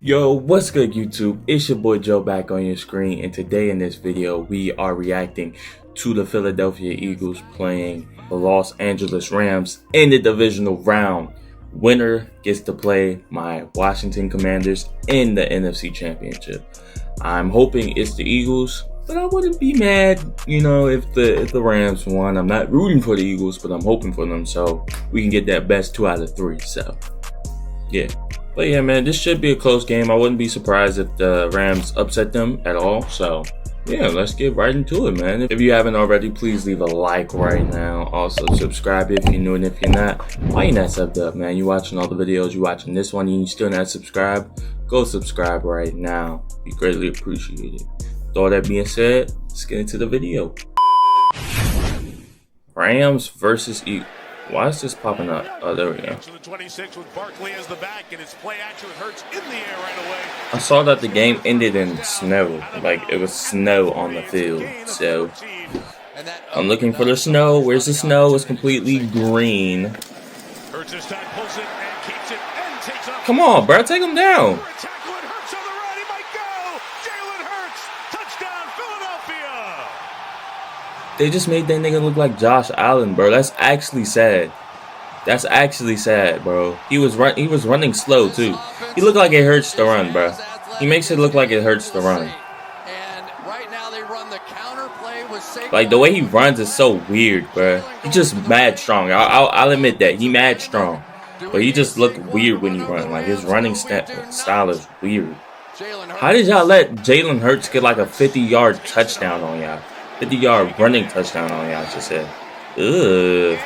Yo, what's good YouTube? It's your boy Joe back on your screen, and today in this video we are reacting to the Philadelphia Eagles playing the Los Angeles Rams in the divisional round. Winner gets to play my Washington Commanders in the NFC Championship. I'm hoping it's the Eagles, but I wouldn't be mad, if the Rams won. I'm not rooting for the Eagles, but I'm hoping for them so we can get that best 2 out of 3. So, yeah. But yeah, man, this should be a close game. I wouldn't be surprised if the Rams upset them at all. So, yeah, let's get right into it, man. If you haven't already, please leave a like right now. Also, subscribe if you're new, and if you're not, why you not subbed up, man? You watching all the videos, you watching this one, and you still not subscribed? Go subscribe right now. Be greatly appreciated. With all that being said, let's get into the video. Rams versus Eagles. Why is this popping up? Oh, there we go. To the 26 with Barkley as the back, and it's play action with Hurts in the air right away. I saw that the game ended in snow. Like, it was snow on the field. So, I'm looking for the snow. Where's the snow? It's completely green. Hurts this time pulls it and keeps it and takes off. Come on, bro. Take him down. Hurts on the run. He might go. Jalen Hurts. Touchdown, Philadelphia. They just made that nigga look like Josh Allen, bro. That's actually sad. That's actually sad, bro. He was running slow too. He looked like it hurts to run, bro. He makes it look like it hurts to run. Like, the way he runs is so weird, bro. He's just mad strong. I'll admit that. He mad strong. But he just look weird when he run. Like, his running style is weird. How did y'all let Jalen Hurts get like a 50-yard touchdown on y'all? 50-yard running touchdown on y'all, I should say. Ugh.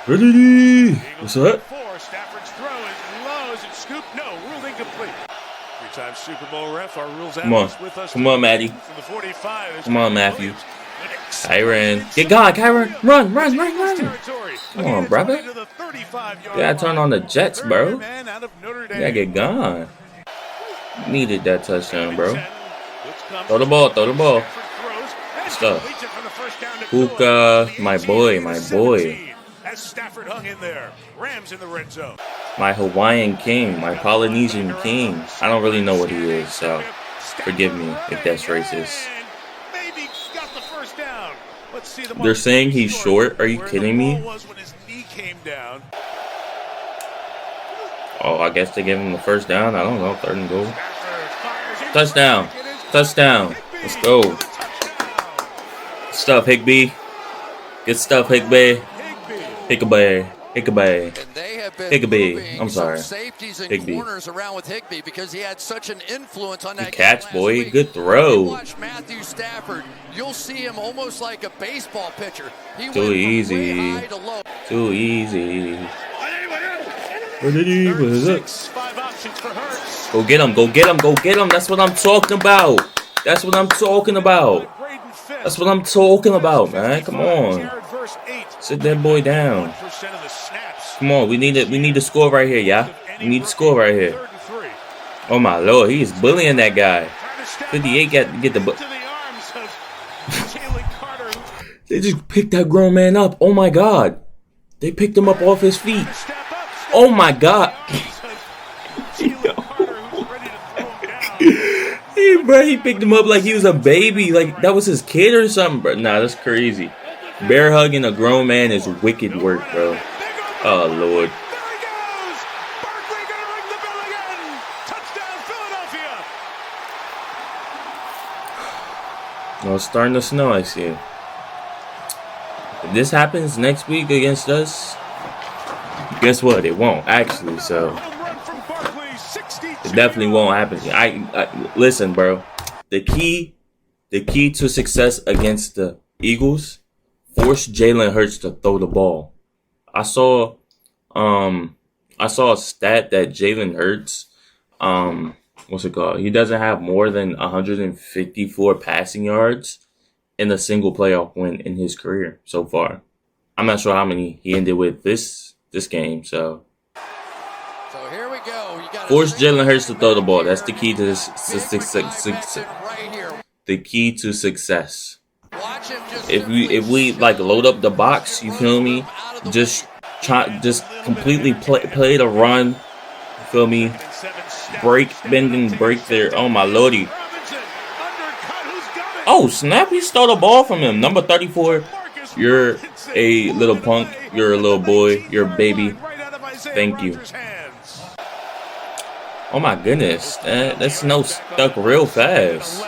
Ready? What's up? Stafford's throw is low. Is it scoop? No, ruled incomplete. Three-time Super Bowl ref. Our rules analyst with us. Come on, Maddie. From the 45. Come on, Matthew. Kyron. Get God, Kyron. Run. Come on, brother. You gotta turn on the Jets, bro. You gotta get gone. Needed that touchdown, bro. Throw the ball. Stuff. Puka, my boy. As Stafford hung in there. Rams in the red zone. My Hawaiian king, my Polynesian king. I don't really know what he is, so forgive me if that's racist. Maybe got the first down. Let's see the They're saying he's short. Are you kidding me? Oh, I guess they gave him the first down. I don't know. 3rd and goal. Touchdown. Let's go. Stuff, Higbee. Good stuff, Higbee. Higbee. I'm sorry. Higbee. Because he had such an influence on that good catch, boy. Good throw. Watch Matthew Stafford. You'll see him almost like a baseball pitcher. Too easy. Too easy. Go get him. That's what I'm talking about. Man. Come on. Sit that boy down. Come on, we need to score right here, yeah. We need to score right here. Oh my lord, he is bullying that guy. 58 got to get the They just picked that grown man up. Oh my god. They picked him up off his feet. Oh my god. He picked him up like he was a baby. Like that was his kid or something, bro. Nah, that's crazy. Bear hugging a grown man is wicked work, bro. Oh, Lord. There he goes! Barkley gonna ring the bell again! Touchdown, Philadelphia! No, it's starting to snow, I see. If this happens next week against us, guess what? It won't, actually, so. It definitely won't happen. I listen, bro. The key to success against the Eagles, force Jalen Hurts to throw the ball. I saw a stat that Jalen Hurts, what's it called? He doesn't have more than 154 passing yards in a single playoff win in his career so far. I'm not sure how many he ended with this game, so. So here we go. Force Jalen Hurts to throw the ball. That's the key to this success. The key to success. If we like load up the box, you feel me? Just completely play the run. You feel me? break, bending break there. Oh, my lordy. Oh, snap. He stole the ball from him. Number 34. You're a little punk. You're a little boy. You're a baby. Thank you. Oh, my goodness. That snow stuck real fast.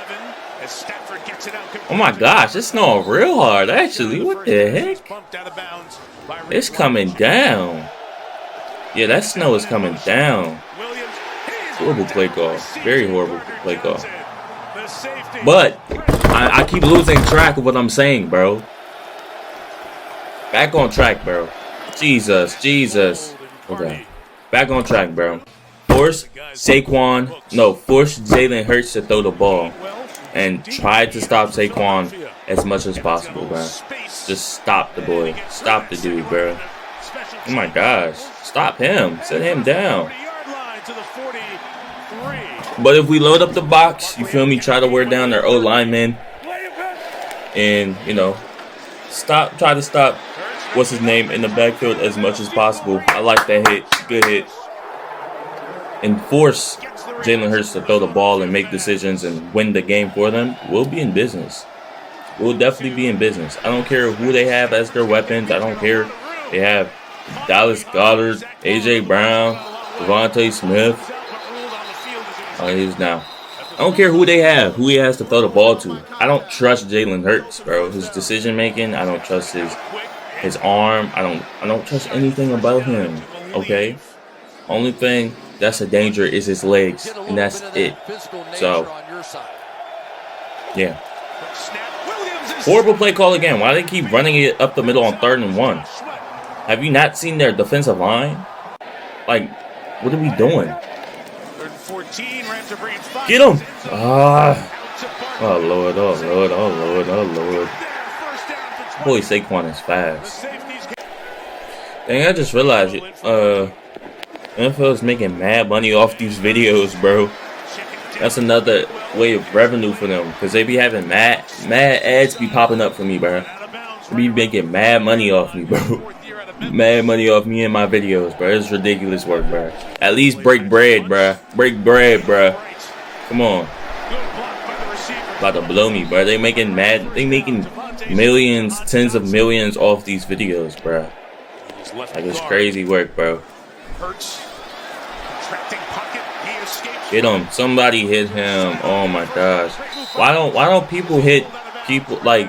Oh, my gosh. It's snowing real hard, actually. What the heck? It's coming down. Yeah, that snow is coming down. Horrible play call. Very horrible play call. But I keep losing track of what I'm saying, bro. Back on track, bro. Jesus. Okay. Back on track, bro. Force Jalen Hurts to throw the ball. And try to stop Saquon as much as possible, bro. Just stop the boy. Stop the dude, bro. Oh my gosh. Stop him. Set him down. But if we load up the box, you feel me, try to wear down their O-linemen. And, you know, try to stop what's his name in the backfield as much as possible. I like that hit. Good hit. And force Jalen Hurts to throw the ball and make decisions and win the game for them. We'll be in business. We'll definitely be in business. I don't care who they have as their weapons. I don't care. They have Dallas Goedert, A.J. Brown, Devontae Smith. Oh, he's now. I don't care who they have, who he has to throw the ball to. I don't trust Jalen Hurts, bro. His decision making. I don't trust his arm. I don't trust anything about him. Okay. Only thing that's a danger is his legs, and that's it. So, yeah. Horrible play call again. Why do they keep running it up the middle on 3rd and 1? Have you not seen their defensive line? Like, what are we doing? Get him! Oh, Lord, oh, Lord, oh, Lord, oh, Lord. Boy, Saquon is fast. Dang, I just realized NFL is making mad money off these videos, bro. That's another way of revenue for them, because they be having mad ads be popping up for me, bro. They be making mad money off me, bro. Mad money off me and my videos, bro. It's ridiculous work, bro. At least break bread, bro. Break bread, bro. Come on. About to blow me, bro. They making millions, tens of millions off these videos, bro. Like, it's crazy work, bro. Hit him. Somebody hit him. Oh my gosh. Why don't people hit people like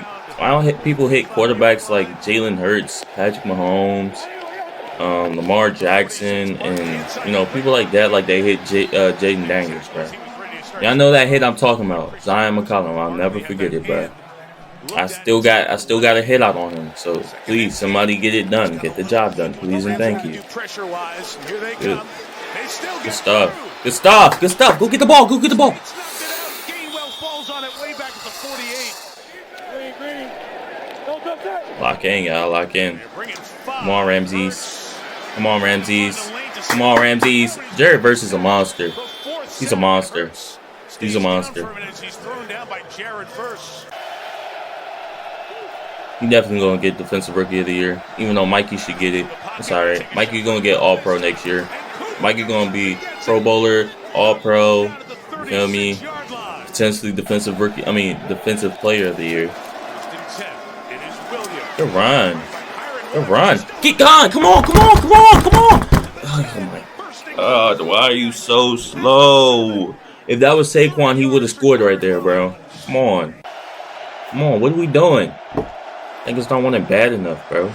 people hit quarterbacks like Jalen Hurts, Patrick Mahomes, Lamar Jackson, and, you know, people like that, like they hit Jaden Daniels, bro. Y'all know that hit I'm talking about. Zion McCollum. I'll never forget it, bro. I still got a hit out on him. So please, somebody get it done. Get the job done, please, and thank you. Good stuff. Good stuff. Good stuff. Go get the ball. Go get the ball. Lock in, y'all. Lock in. Come on, Ramses. Come on, Ramses. Come on, Ramses. Jared Verse is a monster. He's a monster. He's a monster. He definitely gonna get Defensive Rookie of the Year, even though Mikey should get it. It's alright. Mikey gonna get All Pro next year. Mikey gonna be Pro Bowler, All Pro. You feel me? Potentially Defensive Player of the Year. Good run. Good run. Get gone. Come on. Come on. Come on. Come on. Oh my God. Why are you so slow? If that was Saquon, he would have scored right there, bro. Come on. Come on. What are we doing? Niggas don't want it bad enough, bro.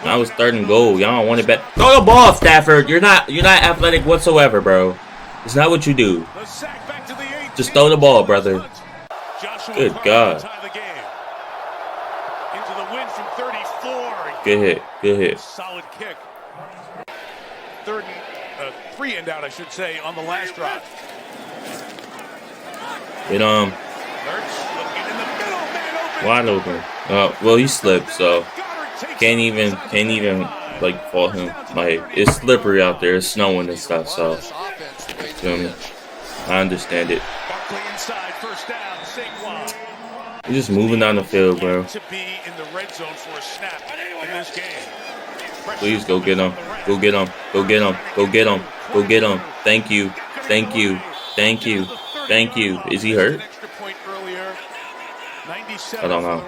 Now it's 3rd and goal. Y'all don't want it bad. Throw the ball, Stafford. You're not athletic whatsoever, bro. It's not what you do. Just throw the ball, brother. Good God. Good hit. Good hit. Solid kick. 3 and out, I should say, on the last drive. Hit him. Wide open. Well, he slipped, so can't even like fault him. Like, it's slippery out there, it's snowing and stuff, so feel me? I understand it. He's just moving down the field, bro. Please go get him. Go get him. Go get him. Go get him. Go get him. Thank you. Thank you. Thank you. Thank you. Is he hurt? I don't know.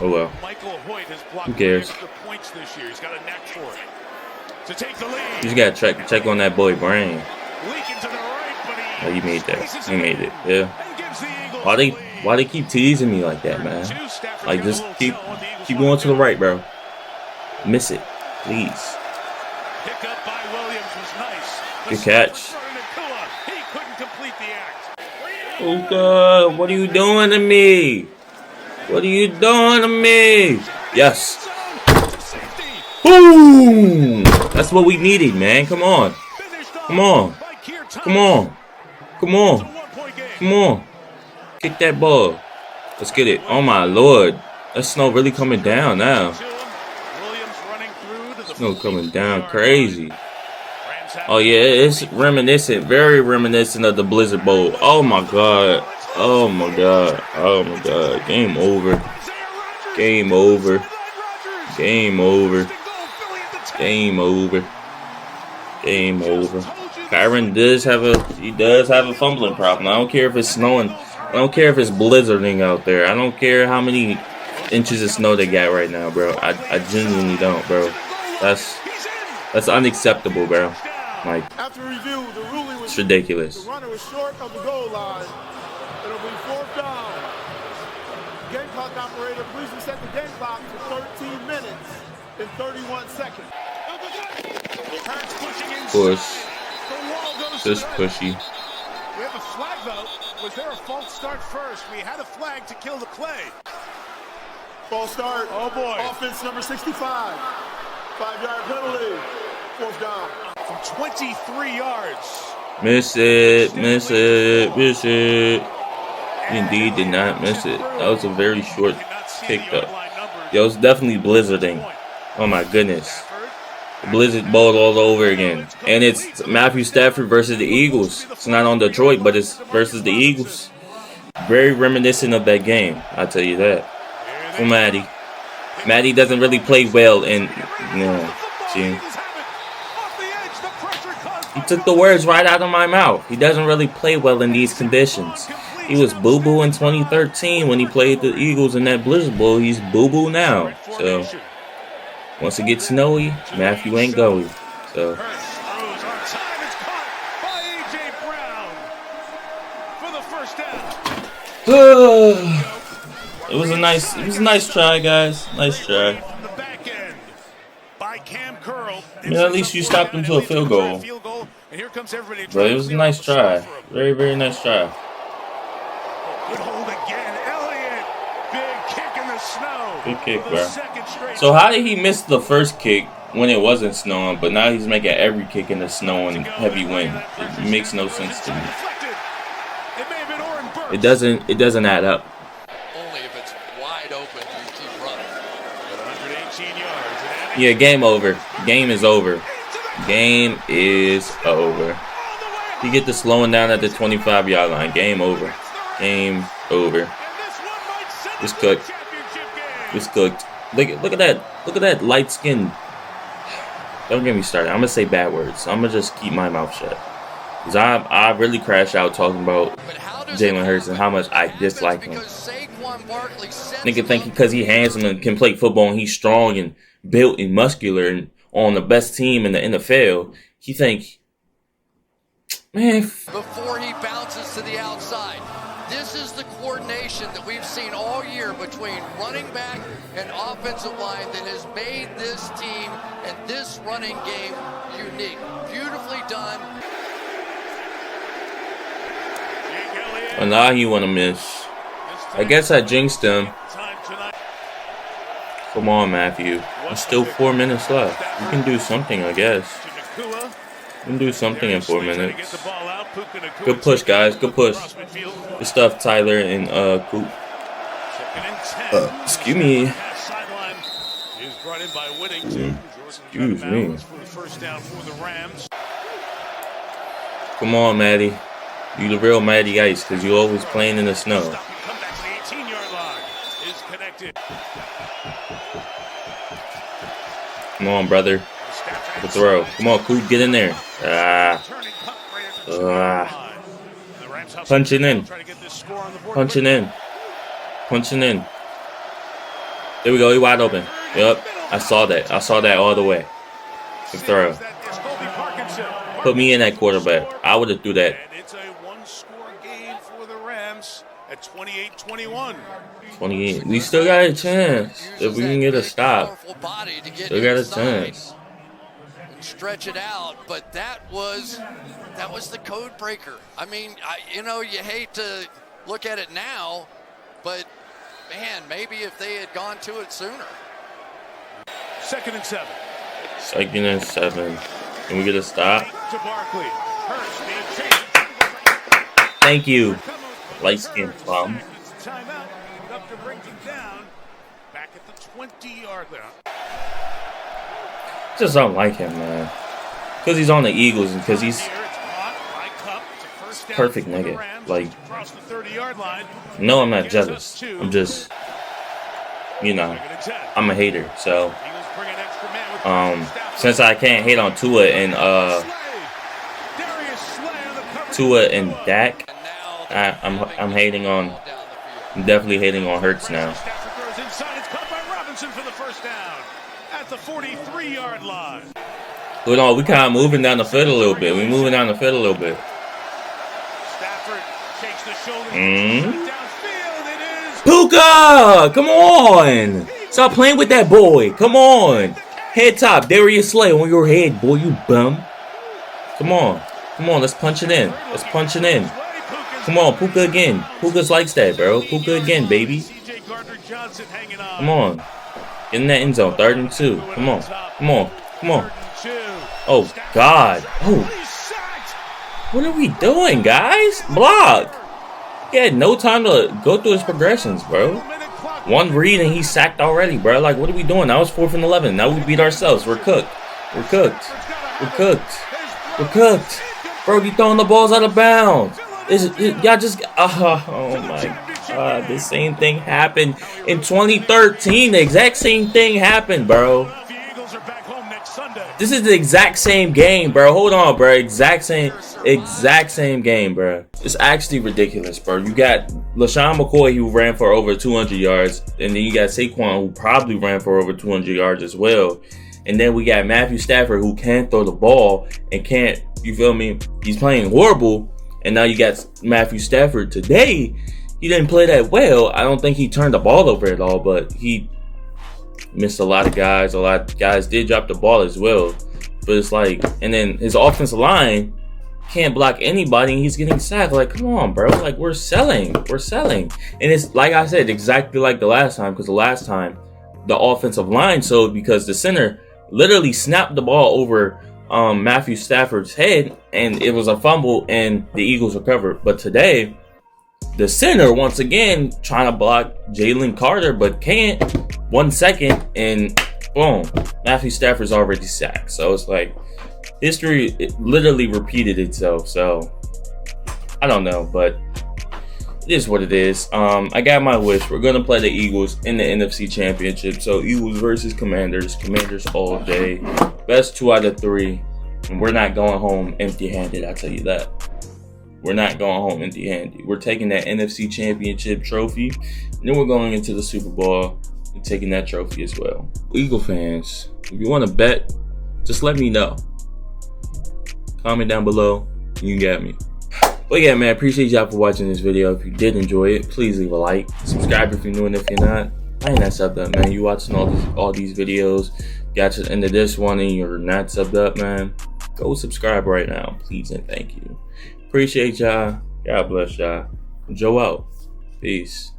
Oh well. Who cares? You just gotta check on that boy brain. Oh, you made that. You made it. Yeah. Why they keep teasing me like that, man? Like just keep going to the right, bro. Miss it, please. Good catch. Oh God, what are you doing to me? What are you doing to me? Yes. Boom! That's what we needed, man. Come on. Come on. Come on. Come on. Come on. Kick that ball. Let's get it. Oh my Lord. That snow really coming down now. Snow coming down crazy. Oh yeah, it's reminiscent, very reminiscent of the Blizzard Bowl. Oh my God. Oh my God. Oh my God. Game over. Game over. Game over. Game over. Game over. Kyron does have a fumbling problem. I don't care if it's snowing. I don't care if it's blizzarding out there. I don't care how many inches of snow they got right now, bro. I genuinely don't, bro. That's unacceptable, bro. Like, after review, the ruling was it's ridiculous. the runner was short of the goal line. It'll be 4th down. Game clock operator, please reset the game clock to 13 minutes and 31 seconds. Of course. Just pushy. We have a flag though. Was there a false start first? We had a flag to kill the play. False start. Oh boy. Offense number 65. 5-yard penalty. 4th down. From 23 yards. Miss it. Miss it. Miss it. Indeed did not miss it. That was a very short kick though. Yo, it's definitely blizzarding. Oh my goodness. Blizzard Bowl all over again. And it's Matthew Stafford versus the Eagles. It's not on Detroit, but it's versus the Eagles. Very reminiscent of that game, I'll tell you that. For Matty. Matty doesn't really play well in, see. He took the words right out of my mouth. He doesn't really play well in these conditions. He was boo-boo in 2013 when he played the Eagles in that Blizzard Bowl. He's boo-boo now. So once it gets snowy, Matthew ain't going. So it was a nice try, guys. Nice try. I mean, at least you stopped him to a field goal. But it was a nice try. Very, very nice try. Good hold again, Elliott. Big kick in the snow. Good kick, bro. So how did he miss the first kick when it wasn't snowing, but now he's making every kick in the snow and heavy wind? It makes no sense to me. It doesn't add up. Only if it's wide open, you keep running. 118 yards. Yeah, game over. Game is over. Game is over. You get the slowing down at the 25-yard line. Game over. Game over. It's cooked. It's cooked. Look at that. Look at that light skin. Don't get me started. I'm gonna say bad words. I'm gonna just keep my mouth shut. Cause I really crash out talking about Jalen Hurts and how much I dislike him. Nigga think because he handsome and can play football and he's strong and built and muscular and on the best team in the NFL, he think, man. Before he bounces to the outside. This is the coordination that we've seen all year between running back and offensive line that has made this team and this running game unique. Beautifully done. And now you want to miss. I guess I jinxed him. Come on, Matthew. There's still 4 minutes left. You can do something, I guess. You can do something in 4 minutes. Good push, guys. Good push. Good stuff, Tyler and Coop. Excuse me. Excuse me. Come on, Maddie. You the real Matty Ice, because you always playing in the snow. Come on, brother. The throw. Come on, Coop, get in there. Punching in. Punching in. Punching in. There we go. He wide open. Yep. I saw that. I saw that all the way. Good throw. Put me in that quarterback. I would have threw that. And it's a one-score game for the Rams at 28-21. 28. We still got a chance. If we can get a stop. Still got a chance. Stretch it out, but that was the code breaker. I mean, you hate to look at it now, but man, maybe if they had gone to it sooner. 2nd and 7. 2nd and 7. Can we get a stop? To Barkley. Thank you, light skin plum. Timeout. Enough to bring him down. Back at the 20-yard line. Just don't like him, man. Because he's on the Eagles and because he's perfect nigga. Like, no, I'm not jealous. I'm just, I'm a hater. So, since I can't hate on Tua and Dak, I'm hating on. I'm definitely hating on Hurts now. At the 43-yard line. Hold on, we kind of moving down the field a little bit. We're moving down the field a little bit. Stafford takes the shoulder. Downfield it is. Puka! Come on! Stop playing with that boy. Come on. Head top, Darius Slay on your head, boy, you bum. Come on. Come on, let's punch it in. Let's punch it in. Come on, Puka again. Puka likes that, bro. Puka again, baby. Come on. Get in that end zone. 3rd and 2. Come on. Come on. Come on. Oh, God. Oh. What are we doing, guys? Block. He had no time to go through his progressions, bro. One read and he's sacked already, bro. Like, what are we doing? That was 4th and 11. Now we beat ourselves. We're cooked. We're cooked. We're cooked. We're cooked. Bro, you throwing the balls out of bounds. Y'all just... oh, my God. The same thing happened in 2013. The exact same thing happened, bro. This is the exact same game, bro. Hold on, bro. Exact same game, bro. It's actually ridiculous, bro. You got LaShawn McCoy, who ran for over 200 yards, and then you got Saquon, who probably ran for over 200 yards as well. And then we got Matthew Stafford, who can't throw the ball and can't, you feel me? He's playing horrible. And now you got Matthew Stafford today. He didn't play that well. I don't think he turned the ball over at all, but he missed a lot of guys. A lot of guys did drop the ball as well. But it's like, and then his offensive line can't block anybody and he's getting sacked. Like, come on, bro. Like, we're selling. We're selling. And it's, like I said, exactly like the last time. Because the last time, the offensive line sold because the center literally snapped the ball over Matthew Stafford's head. And it was a fumble and the Eagles recovered. But today, the center, once again, trying to block Jalen Carter, but can't. 1 second, and boom, Matthew Stafford's already sacked. So it's like, history literally repeated itself. So, I don't know, but it is what it is. I got my wish. We're going to play the Eagles in the NFC Championship. So, Eagles versus Commanders. Commanders all day. Best 2 out of 3. And we're not going home empty-handed, I'll tell you that. We're not going home empty-handed. We're taking that NFC Championship trophy. And then we're going into the Super Bowl and taking that trophy as well. Eagle fans, if you want to bet, just let me know. Comment down below. You got me. But yeah, man, appreciate y'all for watching this video. If you did enjoy it, please leave a like. Subscribe if you're new, and if you're not, I ain't that subbed up, man. You watching all these videos, got to the end of this one and you're not subbed up, man. Go subscribe right now, please and thank you. Appreciate y'all. God bless y'all. Joe out. Peace.